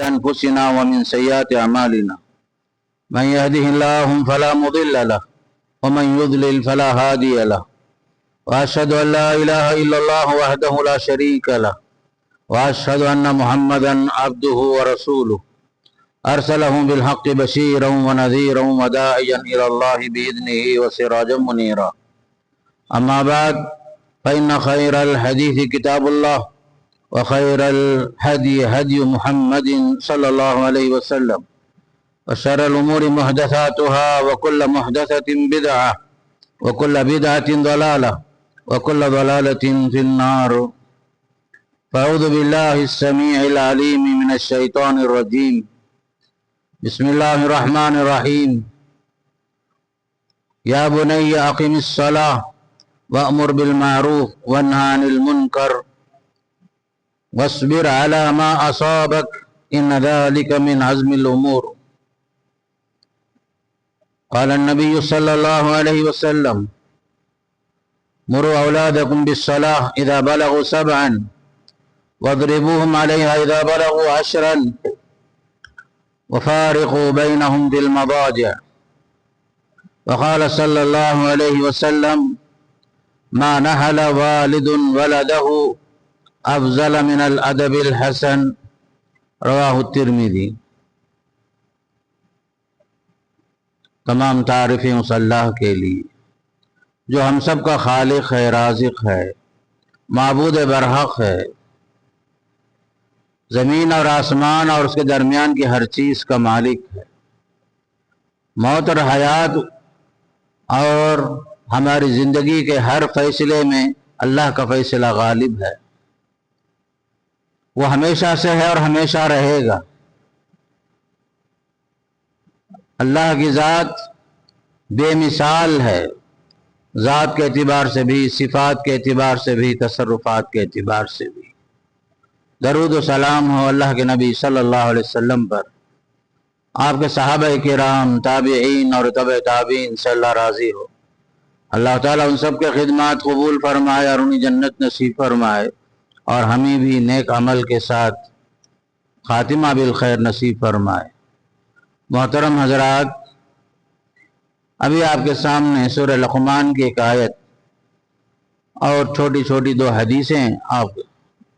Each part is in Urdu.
أنفسنا ومن سيئات أعمالنا من يهده الله فلا مضل له ومن يضلل فلا هادي له وأشهد أن لا إله إلا الله وحده لا شريك له وأشهد أن محمدا عبده ورسوله أرسله بالحق بشيرا ونذيرا وداعيا إلى الله بإذنه وسراجا منيرا أما بعد فإن خير الحديث كتاب الله وخير الهدي هدي محمد صلى الله عليه وسلم وشر الأمور محدثاتها وكل محدثة بدعة وكل بدعة ضلالة وكل ضلالة في النار فأعوذ بالله السميع العليم من الشيطان الرجيم بسم الله الرحمن الرحيم يا بني أقم الصلاة وأمر بالمعروف وانهى عن المنكر واصبر على ما أصابك إن ذلك من عزم الأمور قال النبي صلى الله عليه وسلم مروا أولادكم بالصلاة إذا بلغوا 7 واضربوهم عليها إذا بلغوا 10 وفارقوا بينهم في المضاجع وقال صلى الله عليه وسلم ما نهل والد ولده افضل من الادب الحسن رواہ الترمذی۔ تمام تعریفیں اس اللہ کے لیے جو ہم سب کا خالق ہے، رازق ہے، معبود برحق ہے، زمین اور آسمان اور اس کے درمیان کی ہر چیز کا مالک ہے۔ موت اور حیات اور ہماری زندگی کے ہر فیصلے میں اللہ کا فیصلہ غالب ہے، وہ ہمیشہ سے ہے اور ہمیشہ رہے گا۔ اللہ کی ذات بے مثال ہے، ذات کے اعتبار سے بھی، صفات کے اعتبار سے بھی، تصرفات کے اعتبار سے بھی۔ درود و سلام ہو اللہ کے نبی صلی اللہ علیہ وسلم پر، آپ کے صحابہ کرام، تابعین اور تبع تابعین سے اللہ راضی ہو۔ اللہ تعالیٰ ان سب کے خدمات قبول فرمائے اور انہیں جنت نصیب فرمائے، اور ہمیں بھی نیک عمل کے ساتھ خاتمہ بالخیر نصیب فرمائے۔ محترم حضرات، ابھی آپ کے سامنے سورہ لقمان کی ایک آیت اور چھوٹی چھوٹی 2 حدیثیں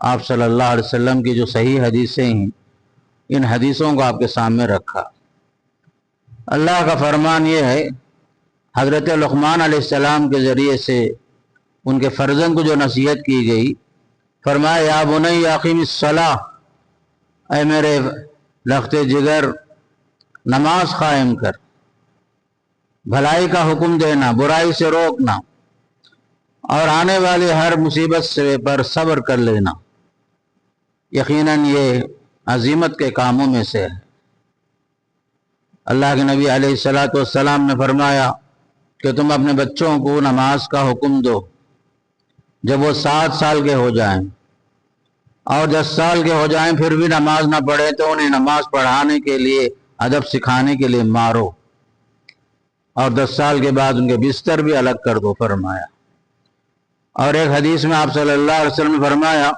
آپ صلی اللہ علیہ وسلم کی جو صحیح حدیثیں ہیں، ان حدیثوں کو آپ کے سامنے رکھا۔ اللہ کا فرمان یہ ہے، حضرت لقمان علیہ السلام کے ذریعے سے ان کے فرزند کو جو نصیحت کی گئی، فرمایا یا بنی اقیم الصلاۃ، اے میرے لخت جگر نماز قائم کر، بھلائی کا حکم دینا، برائی سے روکنا، اور آنے والی ہر مصیبت سے پر صبر کر لینا، یقیناً یہ عظیمت کے کاموں میں سے ہے۔ اللہ کے نبی علیہ السلام نے فرمایا کہ تم اپنے بچوں کو نماز کا حکم دو جب وہ 7 سال کے ہو جائیں، اور 10 سال کے ہو جائیں پھر بھی نماز نہ پڑھیں تو انہیں نماز پڑھانے کے لیے، ادب سکھانے کے لیے مارو، اور 10 سال کے بعد ان کے بستر بھی الگ کر دو فرمایا۔ اور ایک حدیث میں آپ صلی اللہ علیہ وسلم نے فرمایا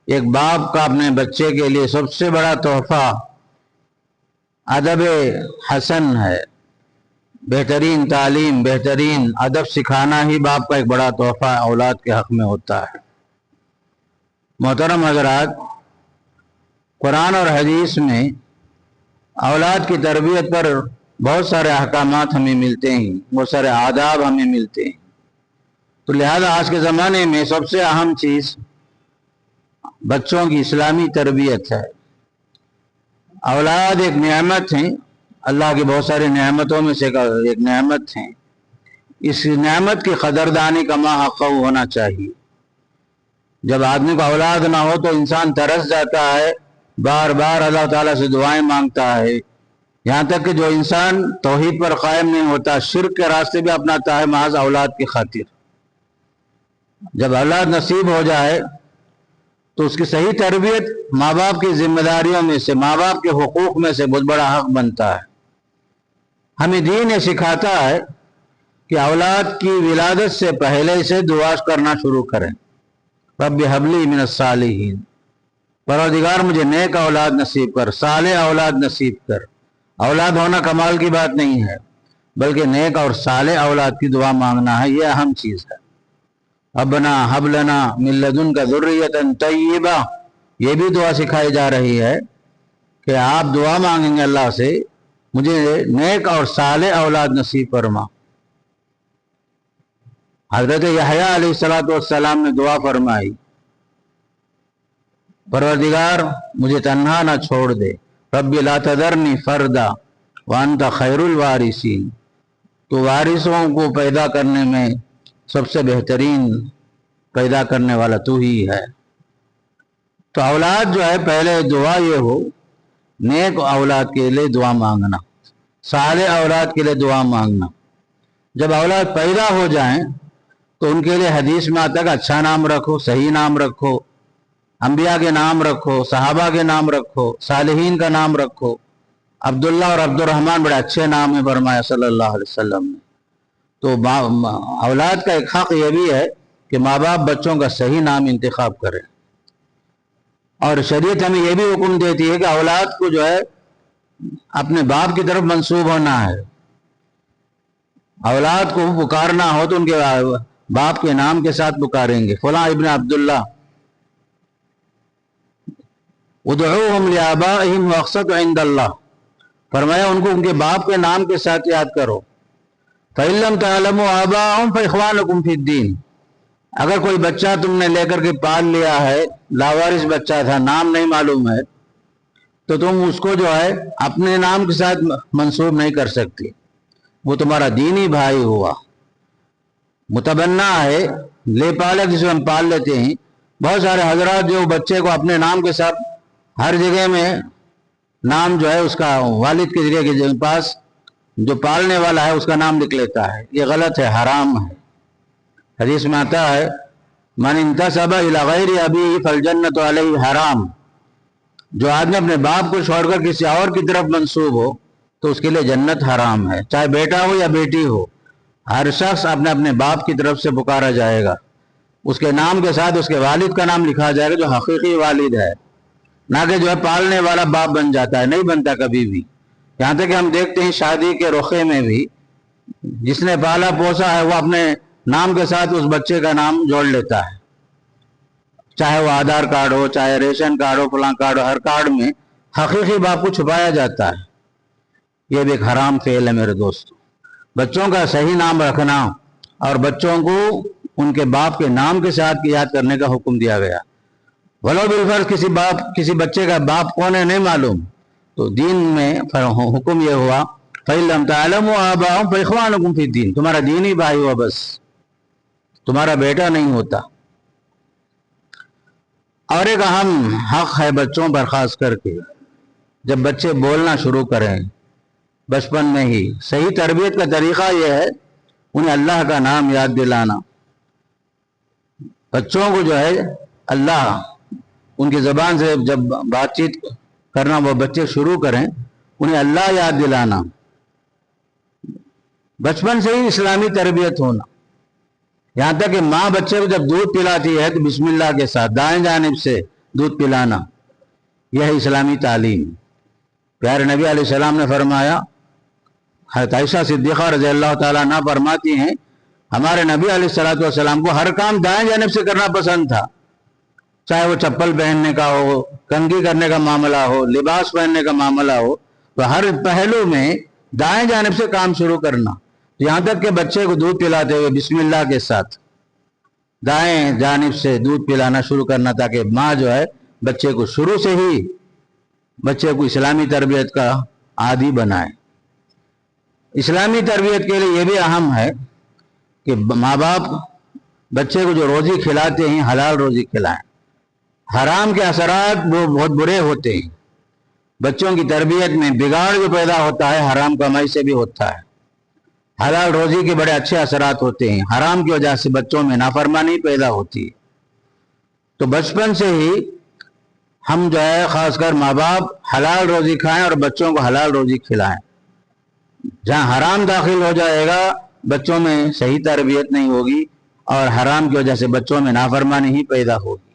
ایک باپ کا اپنے بچے کے لیے سب سے بڑا تحفہ ادب حسن ہے، بہترین تعلیم، بہترین ادب سکھانا ہی باپ کا ایک بڑا تحفہ اولاد کے حق میں ہوتا ہے۔ محترم حضرات، قرآن اور حدیث میں اولاد کی تربیت پر بہت سارے احکامات ہمیں ملتے ہیں، بہت سارے آداب ہمیں ملتے ہیں، تو لہذا آج کے زمانے میں سب سے اہم چیز بچوں کی اسلامی تربیت ہے۔ اولاد ایک نعمت ہیں، اللہ کی بہت ساری نعمتوں میں سے ایک نعمت ہیں، اس نعمت کی قدردانی کا ماحق ہونا چاہیے۔ جب آدمی کو اولاد نہ ہو تو انسان ترس جاتا ہے، بار بار اللہ تعالیٰ سے دعائیں مانگتا ہے، یہاں تک کہ جو انسان توحید پر قائم نہیں ہوتا، شرک کے راستے بھی اپناتا ہے محض اولاد کی خاطر۔ جب اولاد نصیب ہو جائے تو اس کی صحیح تربیت ماں باپ کی ذمہ داریوں میں سے، ماں باپ کے حقوق میں سے بہت بڑا حق بنتا ہے۔ ہمیں دین یہ سکھاتا ہے کہ اولاد کی ولادت سے پہلے سے دعا کرنا شروع کریں، رب حبلی من الصالحین، پروردگار مجھے نیک اولاد نصیب کر، صالح اولاد نصیب کر۔ اولاد ہونا کمال کی بات نہیں ہے، بلکہ نیک اور صالح اولاد کی دعا مانگنا ہے، یہ اہم چیز ہے۔ ربنا ہب لنا من لدنک ذریۃ طیبہ، یہ بھی دعا سکھائی جا رہی ہے کہ آپ دعا مانگیں گے اللہ سے، مجھے نیک اور صالح اولاد نصیب فرما۔ حضرت یحییٰ علیہ السلام نے دعا فرمائی، پروردگار مجھے تنہا نہ چھوڑ دے، رب لا تذرنی فردا وانت خیر الوارثین، تو وارثوں کو پیدا کرنے میں سب سے بہترین پیدا کرنے والا تو ہی ہے۔ تو اولاد جو ہے، پہلے دعا یہ ہو نیک اولاد کے لیے دعا مانگنا، صالح اولاد کے لیے دعا مانگنا۔ جب اولاد پیدا ہو جائیں تو ان کے لیے حدیث میں آتا ہے کہ اچھا نام رکھو، صحیح نام رکھو، انبیاء کے نام رکھو، صحابہ کے نام رکھو، صالحین کا نام رکھو۔ عبداللہ اور عبد الرحمن بڑے اچھے نام ہیں فرمایا صلی اللہ علیہ وسلم نے۔ تو اولاد کا ایک حق یہ بھی ہے کہ ماں باپ بچوں کا صحیح نام انتخاب کریں، اور شریعت ہمیں یہ بھی حکم دیتی ہے کہ اولاد کو جو ہے اپنے باپ کی طرف منسوب ہونا ہے۔ اولاد کو پکارنا ہو تو ان کے باپ کے نام کے ساتھ پکاریں گے، فلاں ابن عبداللہ، ادعوہم لآبائہم واقسطوا عند اللہ، فرمایا ان کو ان کے باپ کے نام کے ساتھ یاد کرو۔ فَإِن لَّمْ تَعْلَمُوا آبَاءَهُمْ فَإِخْوَانُكُمْ فِي الدِّينِ، اگر کوئی بچہ تم نے لے کر کے پال لیا ہے، لاوارث بچہ تھا، نام نہیں معلوم ہے، تو تم اس کو جو ہے اپنے نام کے ساتھ منسوب نہیں کر سکتی، وہ تمہارا دینی بھائی ہوا، متبنہ ہے، لے پالے جسے ہم پال لیتے ہیں۔ بہت سارے حضرات جو بچے کو اپنے نام کے ساتھ ہر جگہ میں نام جو ہے اس کا والد کے ذریعے کے پاس جو پالنے والا ہے اس کا نام لکھ لیتا ہے، یہ غلط ہے، حرام ہے۔ حدیث میں آتا ہے من انتسب الی غیر ابیہ فالجنۃ علیہ حرام، جو آدمی اپنے باپ کو چھوڑ کر کسی اور کی طرف منسوب ہو تو اس کے لیے جنت حرام ہے، چاہے بیٹا ہو یا بیٹی ہو، ہر شخص اپنے اپنے باپ کی طرف سے پکارا جائے گا، اس کے نام کے ساتھ اس کے والد کا نام لکھا جائے گا جو حقیقی والد ہے، نہ کہ جو ہے پالنے والا باپ بن جاتا ہے، نہیں بنتا کبھی بھی۔ یہاں تک کہ ہم دیکھتے ہیں شادی کے رخے میں بھی جس نے پالا پوسا ہے وہ اپنے نام کے ساتھ اس بچے کا نام جوڑ لیتا ہے، چاہے وہ آدھار کارڈ ہو، چاہے ریشن کارڈ ہو، فلاں کارڈ ہو، ہر کارڈ میں حقیقی باپ کو چھپایا جاتا ہے۔ یہ بھی ایک حرام فعل ہے میرے دوستو۔ بچوں کا صحیح نام رکھنا اور بچوں کو ان کے باپ کے نام کے ساتھ یاد کرنے کا حکم دیا گیا، ولو بالفرض کسی بچے کا باپ کون ہے نہیں معلوم، تو دین میں حکم یہ ہوا فَإِن لَّمْ تَعْلَمُوا آبَاءَهُمْ فَإِخْوَانُكُمْ فِي الدِّينِ، تمہارا دینی بھائی ہوا، بس تمہارا بیٹا نہیں ہوتا۔ اور ایک اہم حق ہے بچوں پر خاص کر کے، جب بچے بولنا شروع کریں بچپن میں ہی، صحیح تربیت کا طریقہ یہ ہے انہیں اللہ کا نام یاد دلانا۔ بچوں کو جو ہے اللہ ان کی زبان سے جب بات چیت کرنا وہ بچے شروع کریں انہیں اللہ یاد دلانا، بچپن سے ہی اسلامی تربیت ہونا، یہاں تک کہ ماں بچے کو جب دودھ پلاتی ہے تو بسم اللہ کے ساتھ دائیں جانب سے دودھ پلانا، یہ ہے اسلامی تعلیم۔ پیارے نبی علیہ السلام نے فرمایا، حضرت عائشہ صدیقہ رضی اللہ تعالیٰ عنہ فرماتی ہیں ہمارے نبی علیہ السلام کو ہر کام دائیں جانب سے کرنا پسند تھا، چاہے وہ چپل پہننے کا ہو، کنگھی کرنے کا معاملہ ہو، لباس پہننے کا معاملہ ہو، تو ہر پہلو میں دائیں جانب سے کام شروع کرنا، یہاں تک کہ بچے کو دودھ پلاتے ہوئے بسم اللہ کے ساتھ دائیں جانب سے دودھ پلانا شروع کرنا، تاکہ ماں جو ہے بچے کو شروع سے ہی بچے کو اسلامی تربیت کا عادی بنائے۔ اسلامی تربیت کے لیے یہ بھی اہم ہے کہ ماں باپ بچے کو جو روزی کھلاتے ہیں حلال روزی کھلائیں، حرام کے اثرات وہ بہت برے ہوتے ہیں، بچوں کی تربیت میں بگاڑ جو پیدا ہوتا ہے حرام کمائی سے بھی ہوتا ہے، حلال روزی کے بڑے اچھے اثرات ہوتے ہیں، حرام کی وجہ سے بچوں میں نافرمانی پیدا ہوتی ہے۔ تو بچپن سے ہی ہم جو ہے خاص کر ماں باپ حلال روزی کھائیں اور بچوں کو حلال روزی کھلائیں۔ جہاں حرام داخل ہو جائے گا بچوں میں صحیح تربیت نہیں ہوگی اور حرام کی وجہ سے بچوں میں نافرمانی ہی پیدا ہوگی۔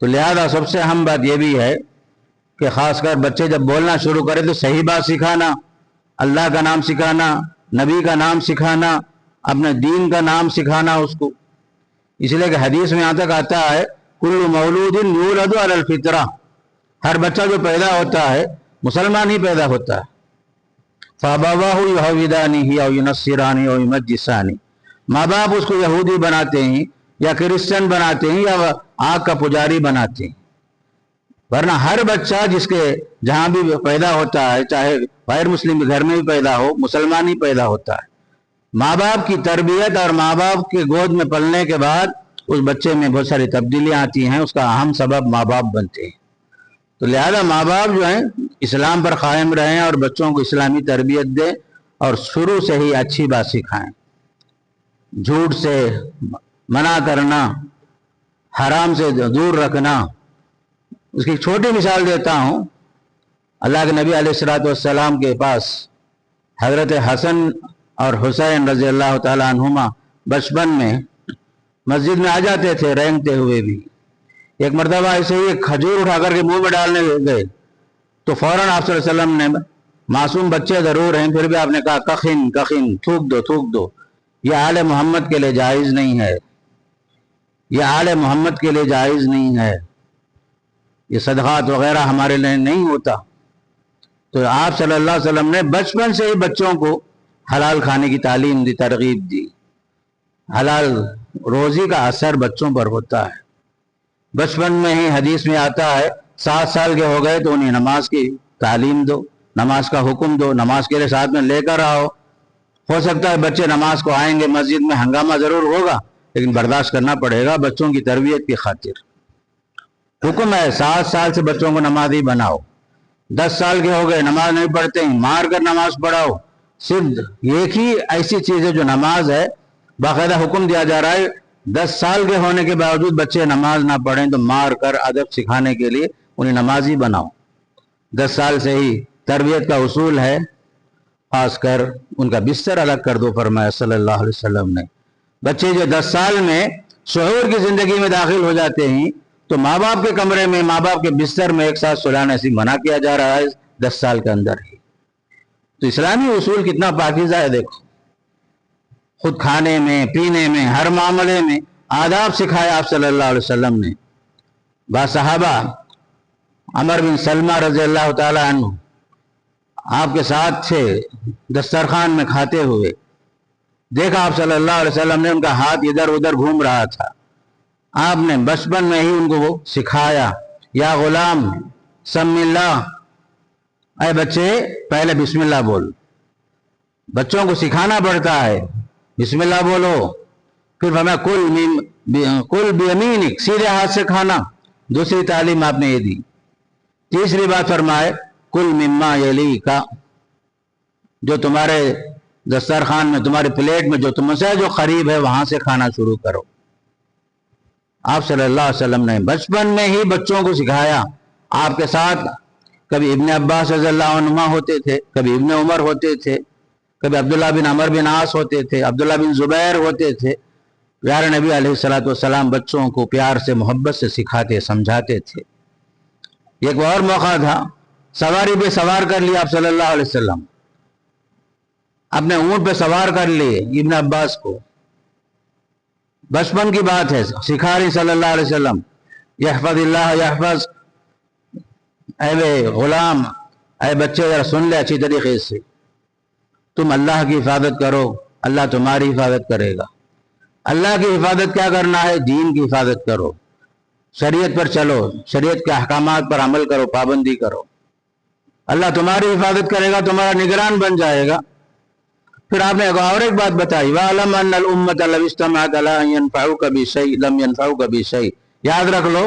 تو لہذا سب سے اہم بات یہ بھی ہے کہ خاص کر بچے جب بولنا شروع کرے تو صحیح بات سکھانا، اللہ کا نام سکھانا، نبی کا نام سکھانا، اپنے دین کا نام سکھانا اس کو. اس لیے کہ حدیث میں یہاں تک آتا ہے کل مولود یولد علی الفطرہ، ہر بچہ جو پیدا ہوتا ہے مسلمان ہی پیدا ہوتا ہے. فابواہ یہودانہ او ینصرانہ او یمجسانہ، ماں باپ اس کو یہودی بناتے ہیں یا کرسچن بناتے ہیں یا آگ کا پجاری بناتے ہیں. ورنہ ہر بچہ جس کے جہاں بھی پیدا ہوتا ہے، چاہے غیر مسلم کے گھر میں بھی پیدا ہو، مسلمان ہی پیدا ہوتا ہے. ماں باپ کی تربیت اور ماں باپ کے گود میں پلنے کے بعد اس بچے میں بہت ساری تبدیلیاں آتی ہیں، اس کا اہم سبب ماں باپ بنتے ہیں. تو لہذا ماں باپ جو ہیں اسلام پر قائم رہیں اور بچوں کو اسلامی تربیت دیں اور شروع سے ہی اچھی بات سکھائیں. جھوٹ سے منع کرنا، حرام سے دور رکھنا. اس کی چھوٹی مثال دیتا ہوں. اللہ کے نبی علیہ الصلوۃ والسلام کے پاس حضرت حسن اور حسین رضی اللہ تعالی عنہما بچپن میں مسجد میں آ جاتے تھے رینگتے ہوئے بھی. ایک مرتبہ ایسے ہی ایک کھجور اٹھا کر کے منہ میں ڈالنے گئے تو فوراً آپ صلی اللہ علیہ وسلم نے، معصوم بچے ضرور ہیں پھر بھی آپ نے کہا کخن کخن، تھوک دو تھوک دو. یہ آل محمد کے لیے جائز نہیں ہے، یہ آل محمد کے لیے جائز نہیں ہے، یہ صدقات وغیرہ ہمارے لیے نہیں ہوتا. تو آپ صلی اللہ علیہ وسلم نے بچپن سے ہی بچوں کو حلال کھانے کی تعلیم دی، ترغیب دی. حلال روزی کا اثر بچوں پر ہوتا ہے. بچپن میں ہی حدیث میں آتا ہے 7 سال کے ہو گئے تو انہیں نماز کی تعلیم دو، نماز کا حکم دو، نماز کے لیے ساتھ میں لے کر آؤ. ہو سکتا ہے بچے نماز کو آئیں گے، مسجد میں ہنگامہ ضرور ہوگا لیکن برداشت کرنا پڑے گا بچوں کی تربیت کی خاطر. حکم ہے 7 سال سے بچوں کو نمازی بناؤ. 10 سال کے ہو گئے نماز نہیں پڑھتے ہیں، مار کر نماز پڑھاؤ. صرف ایک ہی ایسی چیز ہے جو نماز ہے، باقاعدہ حکم دیا جا رہا ہے 10 سال کے ہونے کے باوجود بچے نماز نہ پڑھیں تو مار کر ادب سکھانے کے لیے انہیں نمازی بناؤ. 10 سال سے ہی تربیت کا اصول ہے. خاص کر ان کا بستر الگ کر دو فرمایا صلی اللہ علیہ وسلم نے. بچے جو 10 سال میں شعور کی زندگی میں داخل ہو جاتے ہیں تو ماں باپ کے کمرے میں، ماں باپ کے بستر میں ایک ساتھ سلانے سے منع کیا جا رہا ہے 10 سال کے اندر ہی. تو اسلامی اصول کتنا پاکیزہ ہے دیکھو. خود کھانے میں، پینے میں، ہر معاملے میں آداب سکھایا آپ صلی اللہ علیہ وسلم نے. بعض صحابہ عمر بن سلمہ رضی اللہ تعالی عنہ آپ کے ساتھ تھے دسترخوان میں کھاتے ہوئے. دیکھا آپ صلی اللہ علیہ وسلم نے ان کا ہاتھ ادھر ادھر گھوم رہا تھا. آپ نے بچپن میں ہی ان کو وہ سکھایا، یا غلام سم اللہ، اے بچے پہلے بسم اللہ بول. بچوں کو سکھانا پڑتا ہے بسم اللہ بولو. پھر فرمایا کل بیمینک، سیدھے ہاتھ سے کھانا. دوسری تعلیم آپ نے یہ دی. تیسری بات فرمائے کل مما یلیک، جو تمہارے دسترخوان میں، تمہارے پلیٹ میں جو تم سے جو قریب ہے وہاں سے کھانا شروع کرو. آپ صلی اللہ علیہ وسلم نے بچپن میں ہی بچوں کو سکھایا. آپ کے ساتھ کبھی ابن عباس رضی اللہ عنہما ہوتے تھے، کبھی ابن عمر ہوتے تھے، کبھی عبداللہ بن عمر بن عاص ہوتے تھے، عبداللہ بن زبیر ہوتے تھے. پیارے نبی علیہ الصلوۃ والسلام بچوں کو پیار سے، محبت سے سکھاتے، سمجھاتے تھے. ایک اور موقع تھا، سواری پہ سوار کر لیا آپ صلی اللہ علیہ وسلم، اپنے اونٹ پہ سوار کر لیے ابن عباس کو. بچپن کی بات ہے، سکھا رہی صلی اللہ علیہ وسلم یحفظ اللہ یحفظ. اے غلام، اے بچے ذرا سن لے اچھی طریقے سے، تم اللہ کی حفاظت کرو اللہ تمہاری حفاظت کرے گا. اللہ کی حفاظت کیا کرنا ہے؟ دین کی حفاظت کرو، شریعت پر چلو، شریعت کے احکامات پر عمل کرو، پابندی کرو. اللہ تمہاری حفاظت کرے گا، تمہارا نگران بن جائے گا. پھر آپ نے اور ایک بات بتائی وَعَلَمْ أَنَّ الْأُمَّةَ لَوِ اجْتَمَعَتْ عَلَىٰ أَن يَنفَعُوكَ بِشَيْءٍ لَمْ يَنفَعُوكَ بِشَيْءٍ. یاد رکھ لو،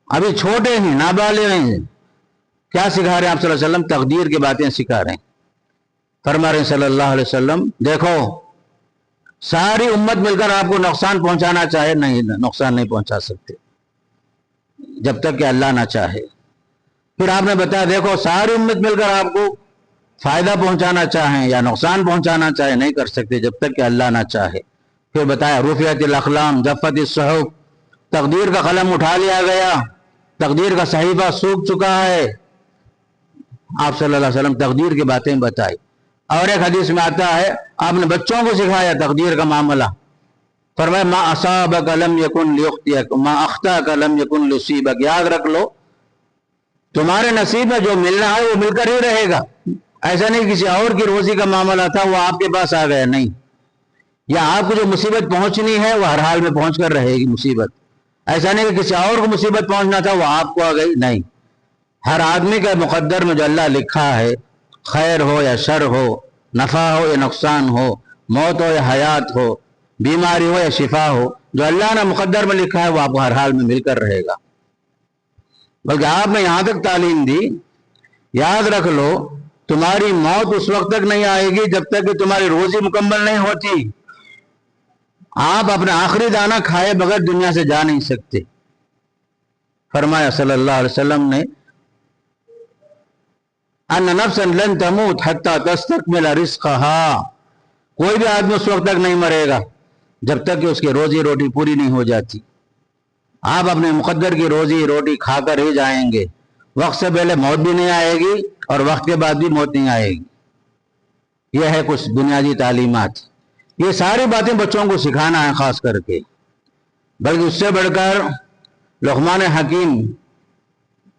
ابھی چھوٹے ہیں، نابالغ ہیں. کیا سکھا رہے ہیں آپ صلی اللہ علیہ وسلم؟ تقدیر کی باتیں سکھا رہے ہیں. فرما رہے ہیں صلی اللہ علیہ وسلم دیکھو ساری امت مل کر آپ کو نقصان پہنچانا چاہے نہیں، نقصان نہیں پہنچا سکتے جب تک کہ اللہ نہ چاہے. پھر آپ نے بتایا دیکھو ساری امت مل کر آپ کو فائدہ پہنچانا چاہیں یا نقصان پہنچانا چاہے نہیں کر سکتے جب تک کہ اللہ نہ چاہے. پھر بتایا رفعت الاقلام جفت الصحف، تقدیر کا قلم اٹھا لیا گیا، تقدیر کا صحیفہ سوکھ چکا ہے. آپ صلی اللہ علیہ وسلم تقدیر کی باتیں بتائی. اور ایک حدیث میں آتا ہے آپ نے بچوں کو سکھایا تقدیر کا معاملہ. فرمایا ما اصابک لم یکن لیخطئک ما اخطأک لم یکن لیصیبک. یاد رکھ لو تمہارے نصیب میں جو ملنا ہے وہ مل کر ہی رہے گا. ایسا نہیں کسی اور کی روزی کا معاملہ تھا وہ آپ کے پاس آ گیا، نہیں. یا آپ کو جو مصیبت پہنچنی ہے وہ ہر حال میں پہنچ کر رہے گی مصیبت. ایسا نہیں کہ کسی اور کو مصیبت پہنچنا تھا وہ آپ کو آ گئی، نہیں. ہر آدمی کا مقدر میں جو اللہ لکھا ہے، خیر ہو یا شر ہو، نفع ہو یا نقصان ہو، موت ہو یا حیات ہو، بیماری ہو یا شفا ہو، جو اللہ نے مقدر میں لکھا ہے وہ آپ کو ہر حال میں مل کر رہے گا. بلکہ آپ نے یہاں تک تعلیم دی، یاد رکھ لو تمہاری موت اس وقت تک نہیں آئے گی جب تک کہ تمہاری روزی مکمل نہیں ہوتی. آپ اپنا آخری دانہ کھائے بغیر دنیا سے جا نہیں سکتے. فرمایا صلی اللہ علیہ وسلم نے ان نفسا لن تموت حتی تستکمل رزقها. کوئی بھی آدمی اس وقت تک نہیں مرے گا جب تک کہ اس کی روزی روٹی پوری نہیں ہو جاتی. آپ اپنے مقدر کی روزی روٹی کھا کر ہی جائیں گے. وقت سے پہلے موت بھی نہیں آئے گی اور وقت کے بعد بھی موت نہیں آئے گی. یہ ہے کچھ بنیادی تعلیمات. یہ ساری باتیں بچوں کو سکھانا ہے خاص کر کے. بلکہ اس سے بڑھ کر لقمان حکیم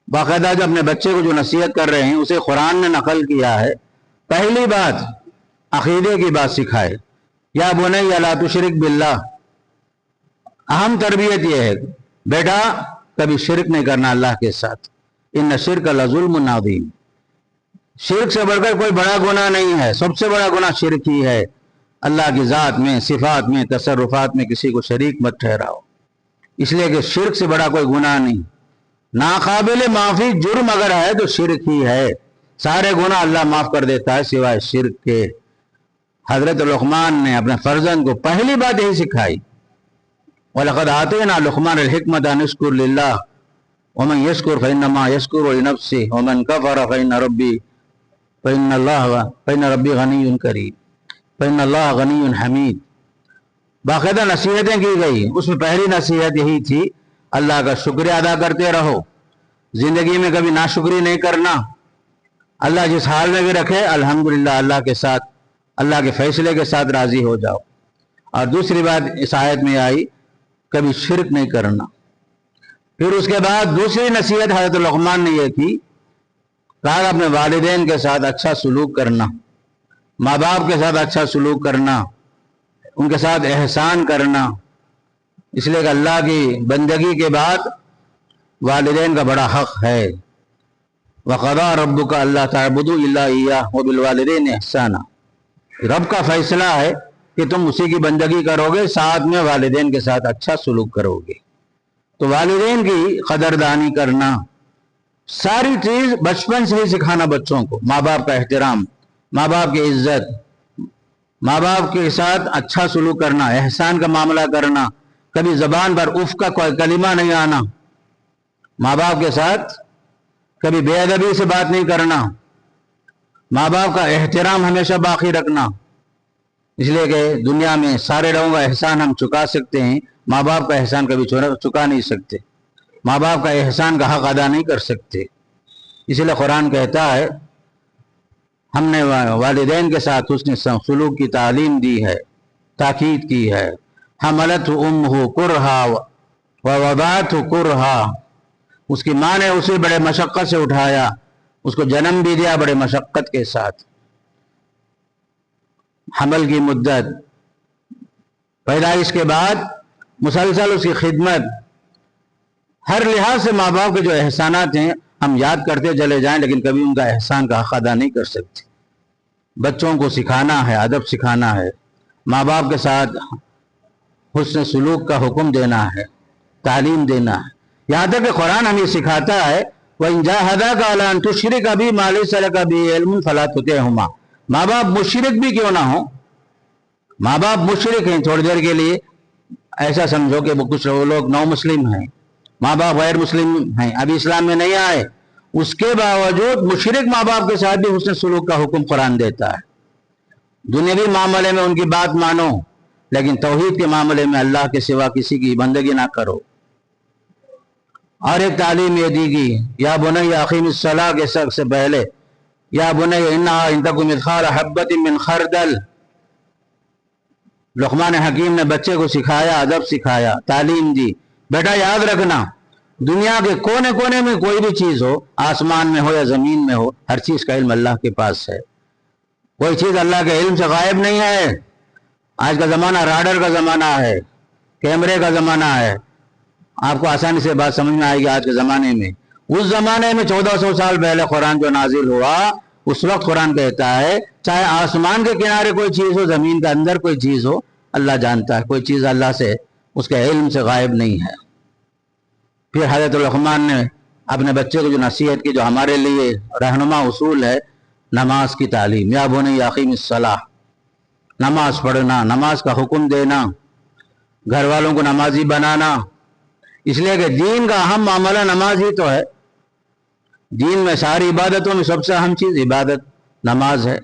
باقاعدہ جو اپنے بچے کو جو نصیحت کر رہے ہیں اسے قرآن نے نقل کیا ہے. پہلی بات عقیدے کی بات سکھائے. یا بنی لا تشرک باللہ. اہم تربیت یہ ہے بیٹا کبھی شرک نہیں کرنا اللہ کے ساتھ. ان الشرک لظلم عظیم. شرک سے بڑھ کر کوئی بڑا گناہ نہیں ہے. سب سے بڑا گناہ شرک ہی ہے. اللہ کی ذات میں، صفات میں، تصرفات میں کسی کو شریک مت ٹھہراؤ. اس لیے کہ شرک سے بڑا کوئی گناہ نہیں. ناقابل معافی جرم اگر ہے تو شرک ہی ہے. سارے گناہ اللہ معاف کر دیتا ہے سوائے شرک کے. حضرت لقمان نے اپنے فرزند کو پہلی بات یہی سکھائی. وَلَقَدْ آتَيْنَا لُقْمَانَ الْحِكْمَةَ أَنِ اشْكُرْ لِلَّهِ وَمَنْ يَشْكُرْ فَإِنَّمَا يَشْكُرُ لِنَفْسِهِ وَمَنْ كَفَرَ فَإِنَّ رَبِّي غَنِيٌّ كَرِيمٌ فَإِنَّ اللَّهَ غَنِيٌّ حَمِيدٌ. باقاعدہ نصیحتیں کی گئی. اس میں پہلی نصیحت یہی تھی اللہ کا شکریہ ادا کرتے رہو. زندگی میں کبھی ناشکری نہیں کرنا. اللہ جس حال میں بھی رکھے الحمدللہ اللہ کے ساتھ، اللہ کے فیصلے کے ساتھ راضی ہو جاؤ. اور دوسری بات اس آیت میں آئی کبھی شرک نہیں کرنا. پھر اس کے بعد دوسری نصیحت حضرت لقمان نے یہ کی کہا اپنے والدین کے ساتھ اچھا سلوک کرنا، ماں باپ کے ساتھ اچھا سلوک کرنا، ان کے ساتھ احسان کرنا. اس لیے کہ اللہ کی بندگی کے بعد والدین کا بڑا حق ہے. وَقَضَىٰ رَبُّكَ أَلَّا تَعْبُدُوا إِلَّا إِيَّاهُ وَبِالْوَالِدَيْنِ إِحْسَانًا. رب کا فیصلہ ہے کہ تم اسی کی بندگی کرو گے، ساتھ میں والدین کے ساتھ اچھا سلوک کرو گے. تو والدین کی قدردانی کرنا، ساری چیز بچپن سے ہی سکھانا بچوں کو. ماں باپ کا احترام، ماں باپ کی عزت، ماں باپ کے ساتھ اچھا سلوک کرنا، احسان کا معاملہ کرنا، کبھی زبان پر اف کا کوئی کلمہ نہیں آنا، ماں باپ کے ساتھ کبھی بے ادبی سے بات نہیں کرنا، ماں باپ کا احترام ہمیشہ باقی رکھنا. اس لیے کہ دنیا میں سارے لوگوں کا احسان ہم چکا سکتے ہیں، ماں باپ کا احسان کبھی چکا نہیں سکتے. ماں باپ کا احسان کا حق ادا نہیں کر سکتے. اس لیے قرآن کہتا ہے ہم نے والدین کے ساتھ حسن سلوک کی تعلیم دی ہے، تاکید کی ہے. حملت امہ کرہا ووضعتہ کرہا. اس کی ماں نے اسے بڑے مشقت سے اٹھایا، اس کو جنم بھی دیا بڑے مشقت کے ساتھ. حمل کی مدت، پیدائش کے بعد مسلسل اس کی خدمت، ہر لحاظ سے ماں باپ کے جو احسانات ہیں ہم یاد کرتے چلے جائیں لیکن کبھی ان کا احسان کا حق ادا نہیں کر سکتے. بچوں کو سکھانا ہے، ادب سکھانا ہے، ماں باپ کے ساتھ حسن سلوک کا حکم دینا ہے، تعلیم دینا ہے. یہاں تک کہ قرآن ہمیں سکھاتا ہے وَإِن جَاهَدَاكَ عَلَىٰ أَن تُشْرِكَ بِي مَا لَيْسَ لَكَ بِهِ عِلْمٌ فَلَا تُطِعْهُمَا. ماں باپ مشرک بھی کیوں نہ ہو، ماں باپ مشرک ہیں تھوڑی دیر کے لیے ایسا سمجھو کہ وہ کچھ لوگ نو مسلم ہیں، ماں باپ غیر مسلم ہیں، ابھی اسلام میں نہیں آئے، اس کے باوجود مشرک ماں باپ کے ساتھ بھی حسن سلوک کا حکم قرآن دیتا ہے. دنیاوی معاملے میں ان کی بات مانو لیکن توحید کے معاملے میں اللہ کے سوا کسی کی بندگی نہ کرو. اور ایک تعلیم یہ دی گئی یا بنی اقیم الصلاۃ کے سب سے پہلے یا بنی انہا ان تک مثقال حبۃ من خردل. لقمان حکیم نے بچے کو سکھایا، ادب سکھایا، تعلیم دی، بیٹا یاد رکھنا دنیا کے کونے کونے میں کوئی بھی چیز ہو، آسمان میں ہو یا زمین میں ہو، ہر چیز کا علم اللہ کے پاس ہے. کوئی چیز اللہ کے علم سے غائب نہیں ہے. آج کا زمانہ راڈر کا زمانہ ہے، کیمرے کا زمانہ ہے. آپ کو آسانی سے بات سمجھ میں آئے گی. آج کے زمانے میں، اس زمانے میں 1400 سال پہلے قرآن جو نازل ہوا، اس وقت قرآن کہتا ہے چاہے آسمان کے کنارے کوئی چیز ہو، زمین کے اندر کوئی چیز ہو، اللہ جانتا ہے. کوئی چیز اللہ سے، اس کے علم سے غائب نہیں ہے. پھر حضرت لقمان نے اپنے بچے کو جو نصیحت کی، جو ہمارے لیے رہنما اصول ہے، نماز کی تعلیم. یا بنی اقیم الصلاۃ، نماز پڑھنا، نماز کا حکم دینا، گھر والوں کو نمازی بنانا. اس لیے کہ دین کا اہم معاملہ نماز ہی تو ہے. دین میں ساری عبادتوں میں سب سے اہم چیز عبادت نماز ہے.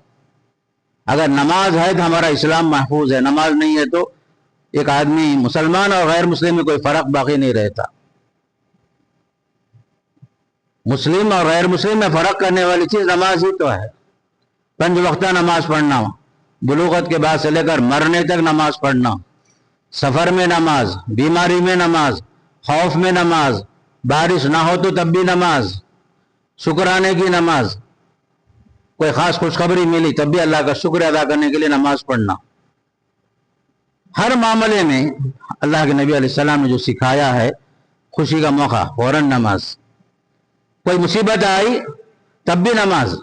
اگر نماز ہے تو ہمارا اسلام محفوظ ہے. نماز نہیں ہے تو ایک آدمی مسلمان اور غیر مسلم میں کوئی فرق باقی نہیں رہتا. مسلم اور غیر مسلم میں فرق کرنے والی چیز نماز ہی تو ہے. 5 وقتہ نماز پڑھنا، بلوغت کے بعد سے لے کر مرنے تک نماز پڑھنا، سفر میں نماز، بیماری میں نماز، خوف میں نماز، بارش نہ ہو تو تب بھی نماز، شکرانے کی نماز، کوئی خاص خوشخبری ملی تب بھی اللہ کا شکر ادا کرنے کے لیے نماز پڑھنا. ہر معاملے میں اللہ کے نبی علیہ السلام نے جو سکھایا ہے، خوشی کا موقع فوراً نماز، کوئی مصیبت آئی تب بھی نماز،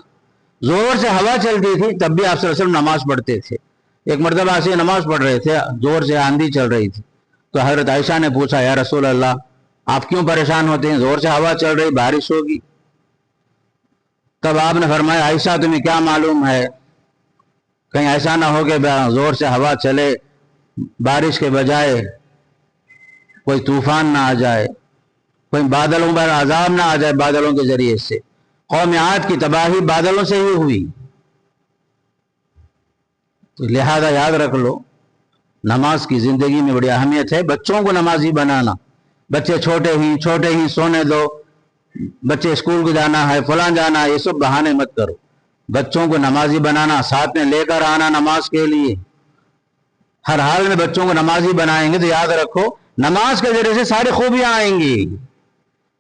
زور سے ہوا چلتی تھی تب بھی آپ صلی اللہ علیہ وسلم نماز پڑھتے تھے. ایک مرتبہ ایسے نماز پڑھ رہے تھے، زور سے آندھی چل رہی تھی، تو حضرت عائشہ نے پوچھا یا رسول اللہ آپ کیوں پریشان ہوتے ہیں؟ زور سے ہوا چل رہی، بارش ہوگی. تب آپ نے فرمایا عائشہ تمہیں کیا معلوم ہے، کہیں ایسا نہ ہو کہ زور سے ہوا چلے، بارش کے بجائے کوئی طوفان نہ آ جائے، کوئی بادلوں پر عذاب نہ آ جائے بادلوں کے ذریعے سے. قوم عاد کی تباہی بادلوں سے ہی ہوئی. تو لہذا یاد رکھ لو نماز کی زندگی میں بڑی اہمیت ہے. بچوں کو نمازی بنانا. بچے چھوٹے ہی سونے دو، بچے اسکول کو جانا ہے، فلاں جانا ہے، یہ سب بہانے مت کرو. بچوں کو نمازی بنانا، ساتھ میں لے کر آنا نماز کے لیے. ہر حال میں بچوں کو نمازی بنائیں گے تو یاد رکھو نماز کے ذریعے سے ساری خوبیاں آئیں گی.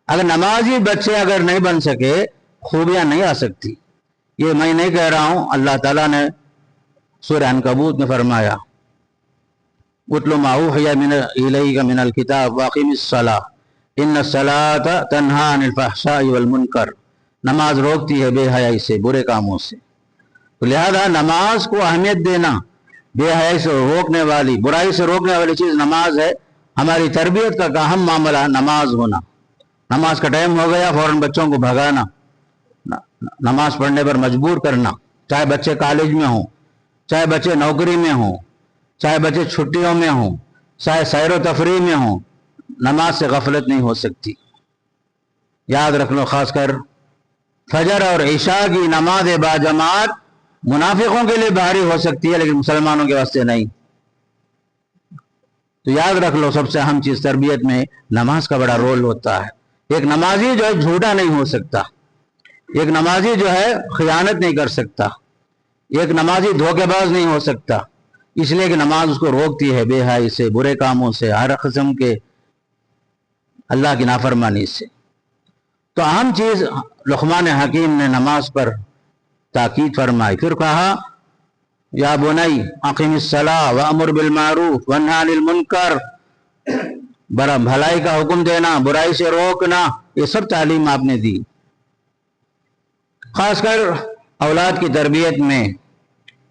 اگر نمازی بچے اگر نہیں بن سکے خوبیاں نہیں آ سکتی. یہ میں نہیں کہہ رہا ہوں، اللہ تعالیٰ نے سورہ عنکبوت میں فرمایا اتل ما اوحی الیک من الکتاب واقم الصلاۃ ان الصلاۃ تنہی عن الفحشاء والمنکر. نماز روکتی ہے بے حیائی سے، برے کاموں سے. تو لہذا نماز کو اہمیت دینا، بے حیائی سے روکنے والی، برائی سے روکنے والی چیز نماز ہے. ہماری تربیت کا اہم معاملہ نماز ہونا. نماز کا ٹائم ہو گیا فوراً بچوں کو بھگانا، نماز پڑھنے پر مجبور کرنا. چاہے بچے کالج میں ہوں، چاہے بچے نوکری میں ہوں، چاہے بچے چھٹیوں میں ہوں، چاہے سیر و تفریح میں ہوں، نماز سے غفلت نہیں ہو سکتی. یاد رکھ لو خاص کر فجر اور عشاء کی نماز باجماعت منافقوں کے لیے بھاری ہو سکتی ہے لیکن مسلمانوں کے واسطے نہیں. تو یاد رکھ لو سب سے اہم چیز تربیت میں نماز کا بڑا رول ہوتا ہے. ایک نمازی جو ہے جھوٹا نہیں ہو سکتا، ایک نمازی جو ہے خیانت نہیں کر سکتا، ایک نمازی دھوکے باز نہیں ہو سکتا. اس لیے کہ نماز اس کو روکتی ہے بے حیائی سے، برے کاموں سے، ہر قسم کے اللہ کی نافرمانی سے. تو اہم چیز لقمان حکیم نے نماز پر تاکید فرمائی. پھر کہا یا بنی اقم الصلاۃ وامر بالمعروف وانہی عن المنکر. بھلائی کا حکم دینا، برائی سے روکنا، یہ سب تعلیم آپ نے دی. خاص کر اولاد کی تربیت میں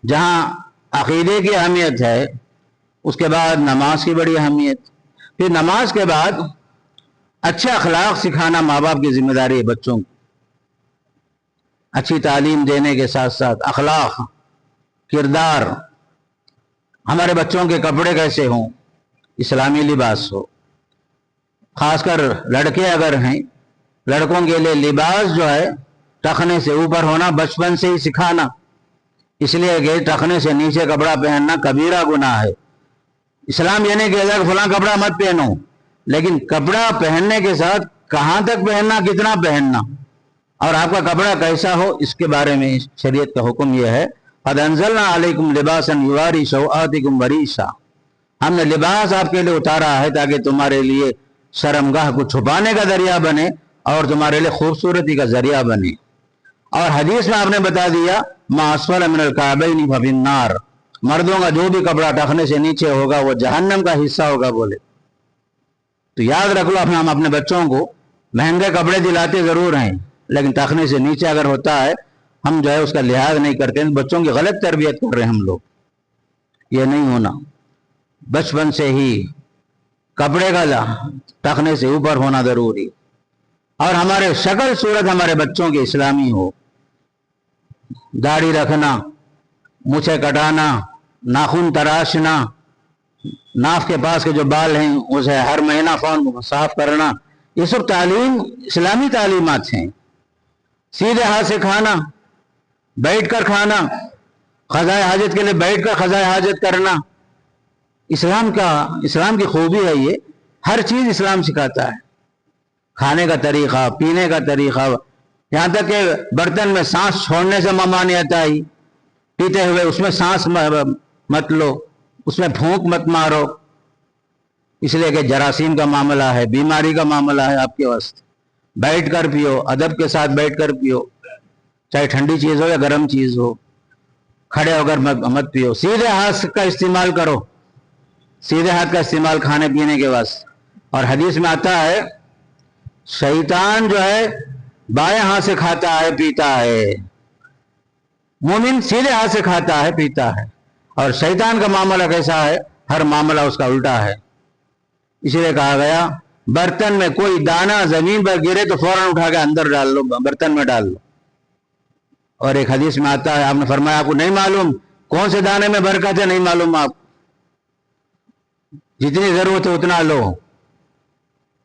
جہاں عقیدے کی اہمیت ہے، اس کے بعد نماز کی بڑی اہمیت. پھر نماز کے بعد اچھے اخلاق سکھانا ماں باپ کی ذمہ داری ہے. بچوں کو اچھی تعلیم دینے کے ساتھ ساتھ اخلاق، کردار. ہمارے بچوں کے کپڑے کیسے ہوں، اسلامی لباس ہو. خاص کر لڑکے اگر ہیں، لڑکوں کے لیے لباس جو ہے ٹخنے سے اوپر ہونا بچپن سے ہی سکھانا. اس لیے کہ ٹخنے سے نیچے کپڑا پہننا کبیرہ گناہ ہے. اسلام یہ نہیں کہتا کہ فلاں کپڑا مت پہنو، لیکن کپڑا پہننے کے ساتھ کہاں تک پہننا, کتنا پہننا, اور آپ کا کپڑا کیسا ہو, اس کے بارے میں شریعت کا حکم یہ ہے. قد انزلنا علیکم لباسا یواری سوآتکم وریشا, ہم نے لباس آپ کے لیے اتارا ہے تاکہ تمہارے لیے شرمگاہ کو چھپانے کا ذریعہ بنے اور تمہارے لیے خوبصورتی کا ذریعہ بنے. اور حدیث میں آپ نے بتا دیا ما اسفل من الکعبین ففی النار, مردوں کا جو بھی کپڑا ٹخنے سے نیچے ہوگا وہ جہنم کا حصہ ہوگا بولے. تو یاد رکھ لو, ہم اپنے بچوں کو مہنگے کپڑے دلاتے ضرور ہیں, لیکن ٹخنے سے نیچے اگر ہوتا ہے ہم جو ہے اس کا لحاظ نہیں کرتے ہیں, بچوں کی غلط تربیت کر رہے ہیں ہم لوگ. یہ نہیں ہونا, بچپن سے ہی کپڑے کا ٹخنے سے اوپر ہونا ضروری, اور ہمارے شکل صورت ہمارے بچوں کی اسلامی ہو. داڑھی رکھنا, مونچھیں کٹانا, ناخن تراشنا, ناف کے پاس کے جو بال ہیں اسے ہر مہینہ فون صاف کرنا, یہ سب تعلیم اسلامی تعلیمات ہیں. سیدھے ہاتھ سے کھانا, بیٹھ کر کھانا, قضائے حاجت کے لیے بیٹھ کر قضائے حاجت کرنا, اسلام کی خوبی ہے یہ. ہر چیز اسلام سکھاتا ہے, کھانے کا طریقہ, پینے کا طریقہ, یہاں تک کہ برتن میں سانس چھوڑنے سے ممانعت آئی. پیتے ہوئے اس میں سانس مت لو, اس میں پھونک مت مارو, اس لیے کہ جراثیم کا معاملہ ہے, بیماری کا معاملہ ہے آپ کے واسطے. بیٹھ کر پیو, ادب کے ساتھ بیٹھ کر پیو, چاہے ٹھنڈی چیز ہو یا گرم چیز ہو. کھڑے ہو کر مت پیو. سیدھے ہاتھ کا استعمال کرو, سیدھے ہاتھ کا استعمال کھانے پینے کے واسطے. اور حدیث میں آتا ہے شیطان جو ہے بائیں ہاتھ سے کھاتا ہے پیتا ہے, مومن سیدھے ہاتھ سے کھاتا ہے پیتا ہے. اور شیطان کا معاملہ کیسا ہے, ہر معاملہ اس کا الٹا ہے. اس لیے کہا گیا برتن میں کوئی دانہ زمین پر گرے تو فوراً اٹھا کے اندر ڈال لو, برتن میں ڈال لو. اور ایک حدیث میں آتا ہے, آپ نے فرمایا آپ کو نہیں معلوم کون سے دانے میں برکت ہے, نہیں معلوم آپ, جتنی ضرورت ہے اتنا لو,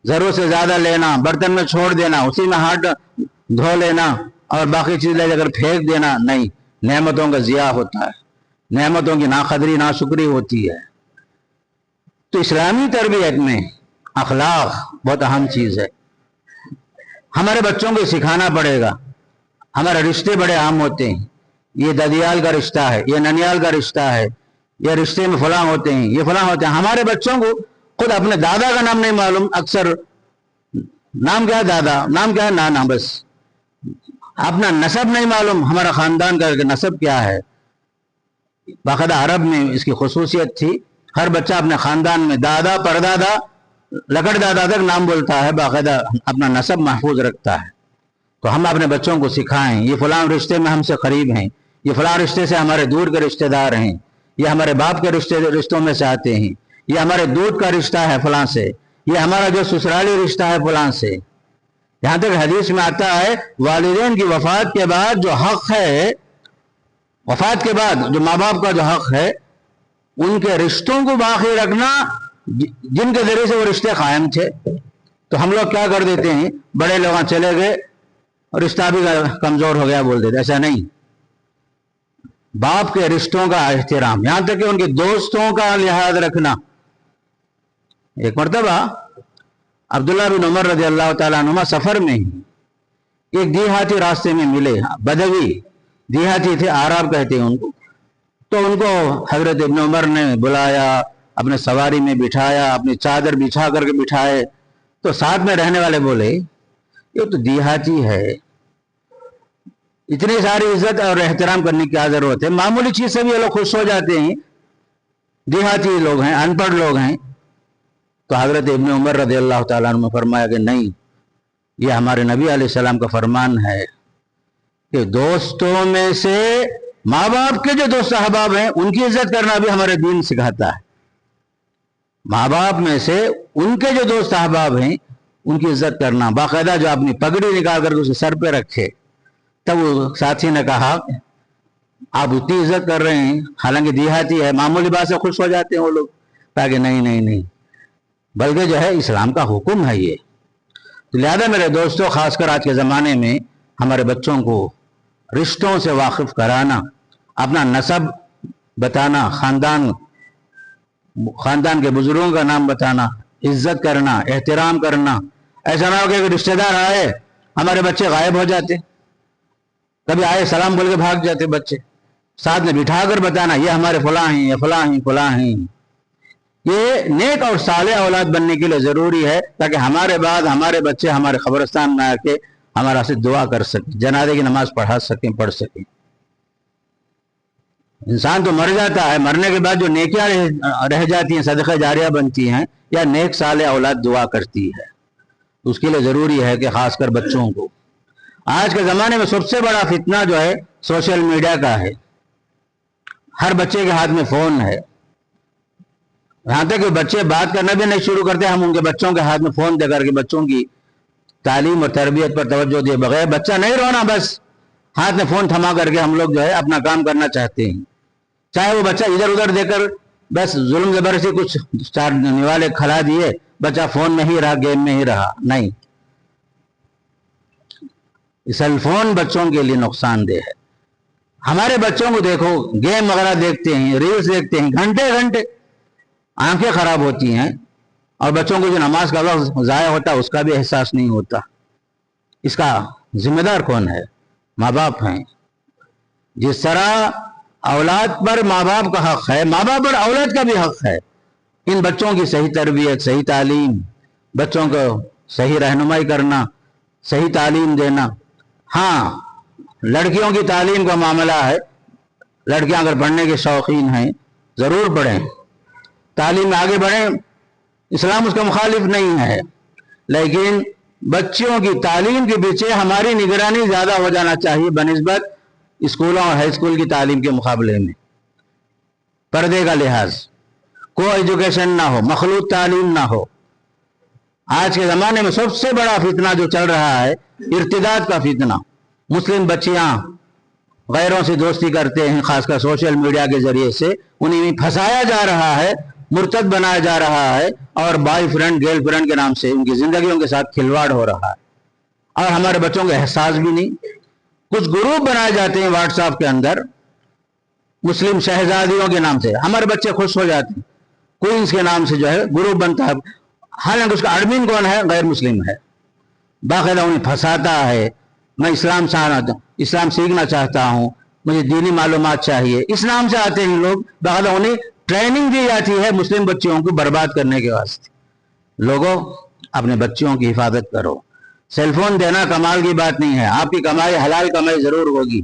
ضرورت سے زیادہ لینا, برتن میں چھوڑ دینا, اسی میں ہاتھ دھو لینا اور باقی چیز لے جا کر پھینک دینا, نہیں. نعمتوں کا ضیاع ہوتا ہے, نعمتوں کی ناقدری ناشکری ہوتی ہے. تو اسلامی تربیت میں اخلاق بہت اہم چیز ہے. ہمارے بچوں کو سکھانا پڑے گا. ہمارے رشتے بڑے عام ہوتے ہیں, یہ ددیال کا رشتہ ہے, یہ ننیال کا رشتہ ہے, یہ رشتے میں فلاں ہوتے ہیں, یہ فلاں ہوتے ہیں. ہمارے بچوں کو خود اپنے دادا کا نام نہیں معلوم, اکثر نام کیا ہے دادا, نام کیا ہے نانا, بس اپنا نسب نہیں معلوم, ہمارا خاندان کا نسب کیا ہے. باقاعدہ عرب میں اس کی خصوصیت تھی, ہر بچہ اپنے خاندان میں دادا پردادا لکڑ دادا تک نام بولتا ہے, باقاعدہ اپنا نسب محفوظ رکھتا ہے. تو ہم اپنے بچوں کو سکھائیں یہ فلاں رشتے میں ہم سے قریب ہیں, یہ فلاں رشتے سے ہمارے دور کے رشتے دار ہیں, یہ ہمارے باپ کے رشتوں میں سے آتے ہیں, یہ ہمارے دودھ کا رشتہ ہے فلاں سے, یہ ہمارا جو سسرالی رشتہ ہے فلاں سے. یہاں تک حدیث میں آتا ہے والدین کی وفات کے بعد جو حق ہے, وفات کے بعد جو ماں باپ کا جو حق ہے, ان کے رشتوں کو باقی رکھنا جن کے ذریعے سے وہ رشتے قائم تھے. تو ہم لوگ کیا کر دیتے ہیں, بڑے لوگ چلے گئے اور رشتہ بھی کمزور ہو گیا بول دیتے. ایسا نہیں, باپ کے رشتوں کا احترام, یہاں تک کہ ان کے دوستوں کا لحاظ رکھنا. ایک مرتبہ عبداللہ بن عمر رضی اللہ تعالیٰ عنہما سفر میں ہی ایک دیہاتی راستے میں ملے, بدوی دیہاتی تھے, آراب کہتے ہیں ان کو. تو ان کو حضرت ابن عمر نے بلایا, اپنے سواری میں بٹھایا, اپنی چادر بچھا کر کے بٹھائے. تو ساتھ میں رہنے والے بولے یہ تو دیہاتی ہے, اتنی ساری عزت اور احترام کرنے کی کیا ضرورت ہے, معمولی چیز سے بھی یہ لوگ خوش ہو جاتے ہیں, دیہاتی لوگ ہیں, ان پڑھ لوگ ہیں. تو حضرت ابن عمر رضی اللہ تعالیٰ عنہ نے فرمایا کہ نہیں, یہ ہمارے نبی علیہ السلام کا فرمان ہے کہ دوستوں میں سے ماں باپ کے جو دوست احباب ہیں ان کی عزت کرنا بھی ہمارے دین سکھاتا ہے. ماں باپ میں سے ان کے جو دوست احباب ہیں ان کی عزت کرنا, باقاعدہ جو اپنی پگڑی نکال کر اسے سر پہ رکھے. تب وہ ساتھی نے کہا آپ اتنی عزت کر رہے ہیں, حالانکہ دیہاتی ہے, معمولی بات سے خوش ہو جاتے ہیں وہ لوگ. کہا کہ نہیں, بلکہ جو ہے اسلام کا حکم ہے یہ. تو لہذا میرے دوستوں, خاص کر آج کے زمانے میں ہمارے بچوں کو رشتوں سے واقف کرانا, اپنا نسب بتانا, خاندان کے بزرگوں کا نام بتانا, عزت کرنا, احترام کرنا, ایسا نہ ہو کہ رشتے دار آئے ہمارے بچے غائب ہو جاتے، کبھی آئے سلام بول کے بھاگ جاتے بچے، ساتھ میں بٹھا کر بتانا یہ ہمارے فلاں ہیں، یہ فلاں ہیں، فلاں ہیں۔ یہ نیک اور صالح اولاد بننے کے لیے ضروری ہے تاکہ ہمارے بعد ہمارے بچے ہمارے قبرستان میں آ کے ہمارا سے دعا کر سکیں، جنازے کی نماز پڑھا سکیں، پڑھ سکیں۔ انسان تو مر جاتا ہے، مرنے کے بعد جو نیکیاں رہ جاتی ہیں، صدقہ جاریہ بنتی ہیں، یا نیک صالح اولاد دعا کرتی ہے، اس کے لیے ضروری ہے کہ خاص کر بچوں کو۔ آج کے زمانے میں سب سے بڑا فتنہ جو ہے سوشل میڈیا کا ہے۔ ہر بچے کے ہاتھ میں فون ہے، یہاں تک کہ بچے بات کرنا بھی نہیں شروع کرتے، ہم ان کے بچوں کے ہاتھ میں فون دے کر کے بچوں کی تعلیم اور تربیت پر توجہ دیے بغیر بچہ نہیں رونا، بس ہاتھ میں فون تھما کر کے ہم لوگ جو ہے اپنا کام کرنا چاہتے ہیں، چاہے وہ بچہ ادھر ادھر دے کر بس ظلم زبردستی کچھ چار نوالے کھلا دیے، بچہ فون میں ہی رہا، گیم میں ہی رہا، نہیں۔ سیل فون بچوں کے لیے نقصان دہ ہے۔ ہمارے بچوں کو دیکھو گیم وغیرہ دیکھتے ہیں، ریلز دیکھتے ہیں، گھنٹے گھنٹے، آنکھیں خراب ہوتی ہیں، اور بچوں کو جو نماز کا وقت ضائع ہوتا ہے اس کا بھی احساس نہیں ہوتا۔ اس کا ذمہ دار کون ہے؟ ماں باپ ہیں۔ جس طرح اولاد پر ماں باپ کا حق ہے، ماں باپ پر اولاد کا بھی حق ہے۔ ان بچوں کی صحیح تربیت، صحیح تعلیم، بچوں کو صحیح رہنمائی کرنا، صحیح تعلیم دینا۔ ہاں، لڑکیوں کی تعلیم کا معاملہ ہے، لڑکیاں اگر پڑھنے کے شوقین ہیں ضرور پڑھیں، تعلیم میں آگے بڑھیں، اسلام اس کا مخالف نہیں ہے، لیکن بچوں کی تعلیم کے پیچھے ہماری نگرانی زیادہ ہو جانا چاہیے بنسبت اسکولوں اور ہائی اسکول کی تعلیم کے مقابلے میں۔ پردے کا لحاظ، کو ایجوکیشن نہ ہو، مخلوط تعلیم نہ ہو۔ آج کے زمانے میں سب سے بڑا فتنہ جو چل رہا ہے ارتداد کا فتنہ۔ مسلم بچیاں غیروں سے دوستی کرتے ہیں، خاص کر سوشل میڈیا کے ذریعے سے انہیں پھنسایا جا رہا ہے، مرتد بنایا جا رہا ہے، اور بوائے فرینڈ گرل فرینڈ کے نام سے ان کی زندگیوں کے ساتھ کھلواڑ ہو رہا ہے، اور ہمارے بچوں کو احساس بھی نہیں۔ کچھ گروپ بنائے جاتے ہیں واٹس ایپ کے اندر مسلم شہزادیوں کے نام سے، ہمارے بچے خوش ہو جاتے ہیں، کوئنس کے نام سے جو ہے گروپ بنتا ہے، حالانکہ اس کا ایڈمن کون ہے؟ غیر مسلم ہے، باقاعدہ انہیں پھنساتا ہے۔ میں اسلام سیکھنا چاہتا ہوں، مجھے دینی معلومات چاہیے، اس نام سے آتے ہیں لوگ، باقاعدہ انہیں ٹریننگ دی جاتی ہے مسلم بچوں کو برباد کرنے کے واسطے۔ لوگوں، اپنے بچوں کی حفاظت کرو۔ سیل فون دینا کمال کی بات نہیں ہے، آپ کی کمائی حلال کمائی ضرور ہوگی،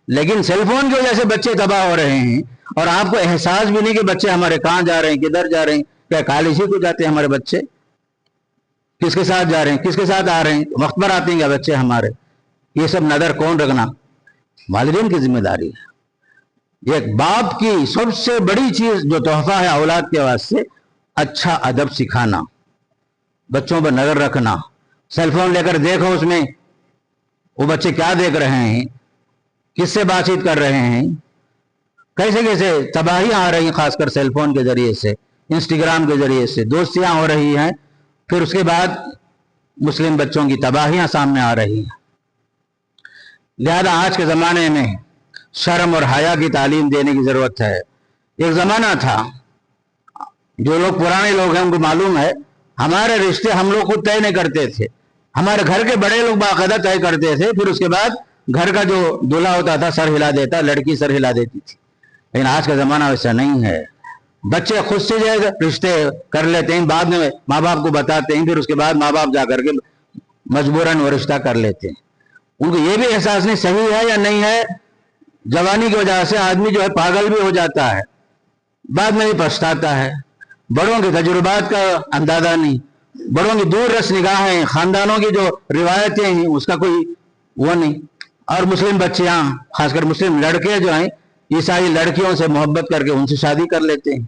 لیکن سیل فون کی وجہ سے بچے تباہ ہو رہے ہیں، اور آپ کو احساس بھی نہیں کہ بچے ہمارے کہاں جا رہے ہیں، کدھر جا رہے ہیں، کیا کالج ہی کو جاتے ہیں ہمارے بچے، کس کے ساتھ جا رہے ہیں، کس کے ساتھ آ رہے ہیں، وقت پر آتے ہیں کیا بچے ہمارے؟ یہ سب نظر کون رکھنا؟ والدین کی ذمہ داری ہے۔ ایک باپ کی سب سے بڑی چیز جو تحفہ ہے اولاد کے واسطے، اچھا ادب سکھانا، بچوں پر نظر رکھنا۔ سیل فون لے کر دیکھو اس میں وہ بچے کیا دیکھ رہے ہیں، کس سے بات چیت کر رہے ہیں، کیسے کیسے تباہیاں آ رہی ہیں، خاص کر سیل فون کے ذریعے سے، انسٹاگرام کے ذریعے سے دوستیاں ہو رہی ہیں، پھر اس کے بعد مسلم بچوں کی تباہیاں سامنے آ رہی ہیں۔ لہذا آج کے زمانے میں شرم اور حیا کی تعلیم دینے کی ضرورت ہے۔ ایک زمانہ تھا، جو لوگ پرانے لوگ ہیں ان کو معلوم ہے، ہمارے رشتے ہم لوگ خود طے نہیں کرتے تھے، ہمارے گھر کے بڑے لوگ باقاعدہ طے کرتے تھے، پھر اس کے بعد گھر کا جو دولہا ہوتا تھا سر ہلا دیتا، لڑکی سر ہلا دیتی تھی۔ لیکن آج کا زمانہ ویسا نہیں ہے، بچے خود سے جو رشتے کر لیتے ہیں، بعد میں ماں باپ کو بتاتے ہیں، پھر اس کے بعد ماں باپ جا کر کے مجبوراً وہ رشتہ کر لیتے ہیں۔ ان کو یہ بھی احساس نہیں صحیح ہے یا نہیں ہے، جوانی کی وجہ سے آدمی جو ہے پاگل بھی ہو جاتا ہے، بعد میں بھی پچھتاتا ہے، بڑوں کے تجربات کا اندازہ نہیں، بڑوں کی دور رس نگاہیں، خاندانوں کی جو روایتیں ہیں اس کا کوئی وہ نہیں۔ اور مسلم بچیاں، خاص کر مسلم لڑکے جو ہیں، عیسائی لڑکیوں سے محبت کر کے ان سے شادی کر لیتے ہیں۔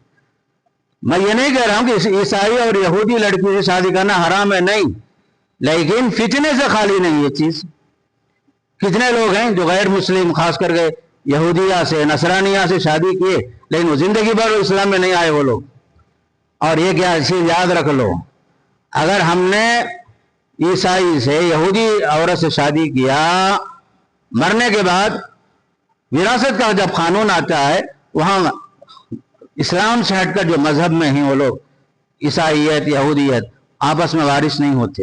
میں یہ نہیں کہہ رہا ہوں کہ عیسائی اور یہودی لڑکی سے شادی کرنا حرام ہے، نہیں، لیکن فتنے سے خالی نہیں یہ چیز۔ کتنے لوگ ہیں جو غیر مسلم، خاص کر کے یہودیہ سے، نصرانیہ سے شادی کیے، لیکن وہ زندگی بھر اسلام میں نہیں آئے وہ لوگ۔ اور یہ کیا چیز یاد رکھ لو، اگر ہم نے عیسائی سے، یہودی عورت سے شادی کیا، مرنے کے بعد وراثت کا جب قانون آتا ہے، وہاں اسلام سے ہٹ کر جو مذہب میں ہیں وہ لوگ، عیسائیت، یہودیت، آپس میں وارث نہیں ہوتے۔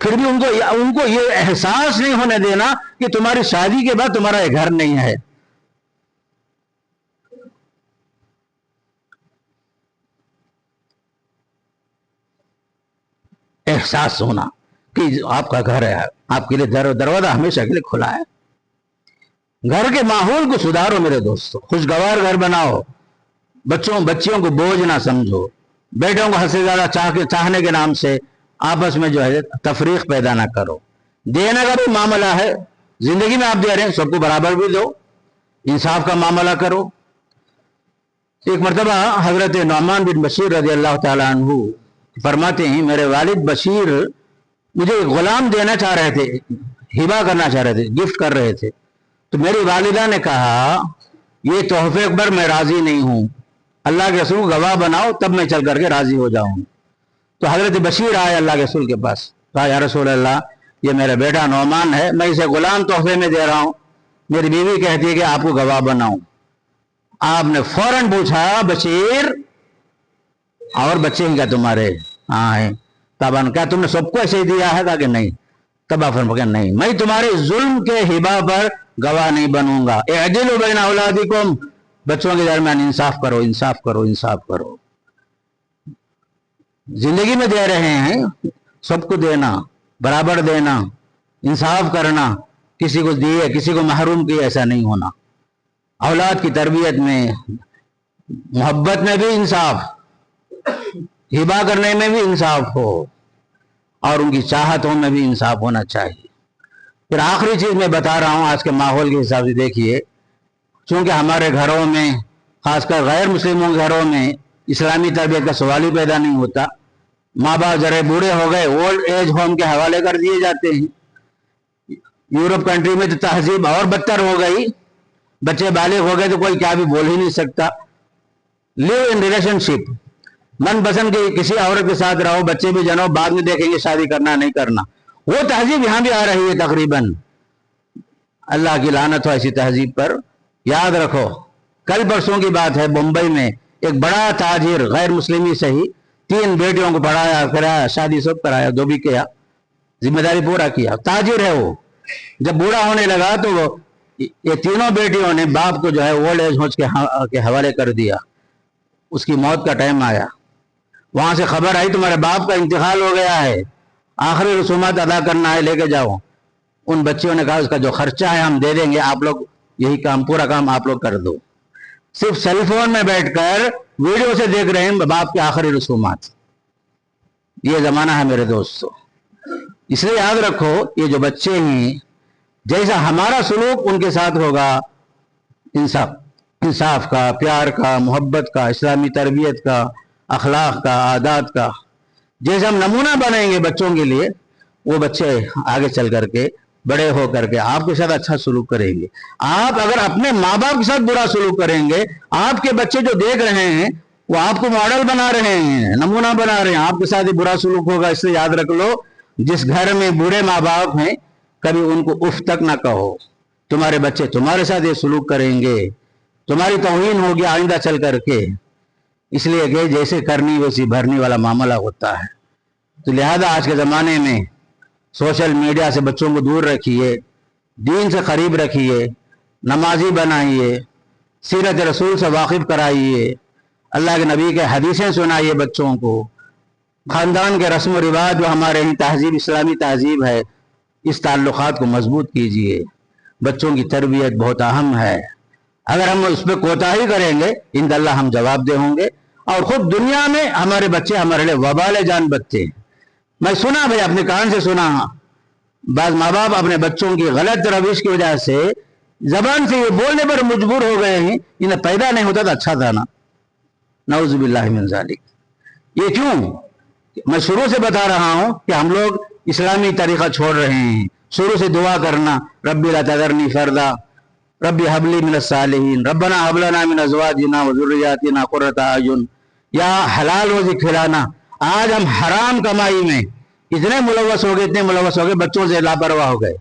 پھر بھی ان کو یہ احساس نہیں ہونے دینا کہ تمہاری شادی کے بعد تمہارا یہ گھر نہیں ہے. احساس ہونا کہ آپ کا گھر ہے, آپ کے لیے دروازہ ہمیشہ کے لیے کھلا ہے. گھر کے ماحول کو سدھارو میرے دوستو, خوشگوار گھر بناؤ, بچیوں کو بوجھ نہ سمجھو, بیٹوں کو حد سے زیادہ چاہنے کے نام سے آپس میں جو ہے تفریق پیدا نہ کرو. دینے کا بھی معاملہ ہے, زندگی میں آپ دے رہے ہیں سب کو برابر بھی دو, انصاف کا معاملہ کرو. ایک مرتبہ حضرت نعمان بن بشیر رضی اللہ تعالیٰ عنہ فرماتے ہیں, میرے والد بشیر مجھے غلام دینا چاہ رہے تھے, ہبا کرنا چاہ رہے تھے, گفٹ کر رہے تھے. تو میری والدہ نے کہا یہ تحفے پر میں راضی نہیں ہوں, اللہ کے رسول گواہ بناؤ تب میں چل کر کے راضی ہو جاؤں. تو حضرت بشیر آئے اللہ کے رسول کے پاس, کہا یا رسول اللہ یہ میرا بیٹا نعمان ہے, میں اسے غلام تحفے میں دے رہا ہوں, میری بیوی کہتی ہے کہ آپ کو گواہ بناؤں. آپ نے فوراً پوچھا بشیر اور بچے ہیں کیا تمہارے؟ ہاں ہیں. تب کیا تم نے سب کو ایسے ہی دیا ہے؟ کہا کہ نہیں. تب آپ فرمایا نہیں, میں تمہارے ظلم کے ہبا پر گواہ نہیں بنوں گا. اعدلوا بین اولادکم, بچوں کے درمیان انصاف کرو, انصاف کرو, انصاف کرو. زندگی میں دے رہے ہیں سب کو دینا, برابر دینا, انصاف کرنا, کسی کو دیے کسی کو محروم کیے ایسا نہیں ہونا. اولاد کی تربیت میں محبت میں بھی انصاف, ہبا کرنے میں بھی انصاف ہو, اور ان کی چاہتوں میں بھی انصاف ہونا چاہیے. پھر آخری چیز میں بتا رہا ہوں آج کے ماحول کے حساب سے دیکھیے, چونکہ ہمارے گھروں میں خاص کر غیر مسلموں کے گھروں میں اسلامی تربیت کا سوال ہی پیدا نہیں ہوتا. ماں باپ ذرے بوڑھے ہو گئے اولڈ ایج ہوم کے حوالے کر دیے جاتے ہیں. یورپ کنٹری میں تو تہذیب اور بدتر ہو گئی, بچے بالغ ہو گئے تو کوئی کیا بھی بول ہی نہیں سکتا. لیو ان ریلیشن شپ, من پسند کی کسی عورت کے ساتھ رہو, بچے بھی جنو, بعد میں دیکھیں گے شادی کرنا نہیں کرنا. وہ تہذیب یہاں بھی آ رہی ہے تقریباً. اللہ کی لعنت ہو ایسی تہذیب پر. یاد رکھو کل پرسوں کی بات ہے, بمبئی میں ایک بڑا تاجر غیر مسلمی سے ہی 3 بیٹیوں کو پڑھایا, کرایا, شادی سب کرایا, جو بھی کیا, ذمہ داری پورا کیا. تاجر ہے وہ. جب بوڑھا ہونے لگا تو یہ تینوں بیٹیوں نے باپ کو جو ہے اولڈ ایج ہوم کے حوالے کر دیا. اس کی موت کا ٹائم آیا, وہاں سے خبر آئی تمہارے باپ کا انتقال ہو گیا ہے, آخری رسومات ادا کرنا ہے, لے کے جاؤ. ان بچیوں نے کہا اس کا جو خرچہ ہے ہم دے دیں گے, آپ لوگ یہی کام, پورا کام آپ لوگ کر دو. صرف سیل فون میں بیٹھ کر ویڈیو سے دیکھ رہے ہیں باپ کے آخری رسومات. یہ زمانہ ہے میرے دوستو. اس لیے یاد رکھو یہ جو بچے ہیں جیسا ہمارا سلوک ان کے ساتھ ہوگا, انصاف کا, پیار کا, محبت کا, اسلامی تربیت کا, اخلاق کا, عادات کا, جیسے ہم نمونہ بنائیں گے بچوں کے لیے, وہ بچے آگے چل کر کے بڑے ہو کر کے آپ کے ساتھ اچھا سلوک کریں گے. آپ اگر اپنے ماں باپ کے ساتھ برا سلوک کریں گے, آپ کے بچے جو دیکھ رہے ہیں وہ آپ کو ماڈل بنا رہے ہیں, نمونہ بنا رہے ہیں, آپ کے ساتھ برا سلوک ہوگا. اس لیے یاد رکھ لو, جس گھر میں بوڑھے ماں باپ ہیں کبھی ان کو اف تک نہ کہو. تمہارے بچے تمہارے ساتھ یہ سلوک کریں گے, تمہاری توہین ہوگی آئندہ چل کر کے. اس لیے کہ جیسے کرنی ویسی بھرنی والا معاملہ ہوتا ہے. تو لہذا آج کے زمانے میں سوشل میڈیا سے بچوں کو دور رکھیے, دین سے قریب رکھیے, نمازی بنائیے, سیرت رسول سے واقف کرائیے, اللہ کے نبی کے حدیثیں سنائیے بچوں کو, خاندان کے رسم و رواج جو ہمارے یہاں تہذیب, اسلامی تہذیب ہے, اس تعلقات کو مضبوط کیجیے. بچوں کی تربیت بہت اہم ہے. اگر ہم اس پہ کوتاہی کریں گے انشاءاللہ ہم جواب دے ہوں گے, اور خود دنیا میں ہمارے بچے ہمارے لیے وبال جان بچے ہیں. میں سنا بھائی, اپنے کان سے سنا, بعض ماں باپ اپنے بچوں کی غلط روش کی وجہ سے زبان سے یہ بولنے پر مجبور ہو گئے ہیں, انہیں پیدا نہیں ہوتا تو اچھا تھا نا, نعوذ باللہ من ذالک. یہ کیوں؟ میں شروع سے بتا رہا ہوں کہ ہم لوگ اسلامی طریقہ چھوڑ رہے ہیں. شروع سے دعا کرنا, ربی لا تذرنی فردا, ربی حب لی من الصالحین, ربنا حب لنا من ازواجنا وذریاتنا قرۃ اعین, یا حلال روزی کھلانا. آج ہم حرام کمائی میں اتنے ملوث ہو گئے, بچوں سے لاپرواہ ہو گئے.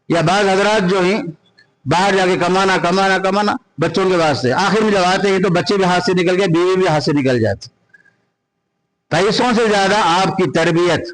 یا بعض حضرات جو ہیں باہر جا کے کمانا بچوں کے واسطے, آخر میں جب آتے ہیں تو بچے بھی ہاتھ سے نکل گئے, بیوی بھی ہاتھ سے نکل جاتی. پیسوں سے زیادہ آپ کی تربیت,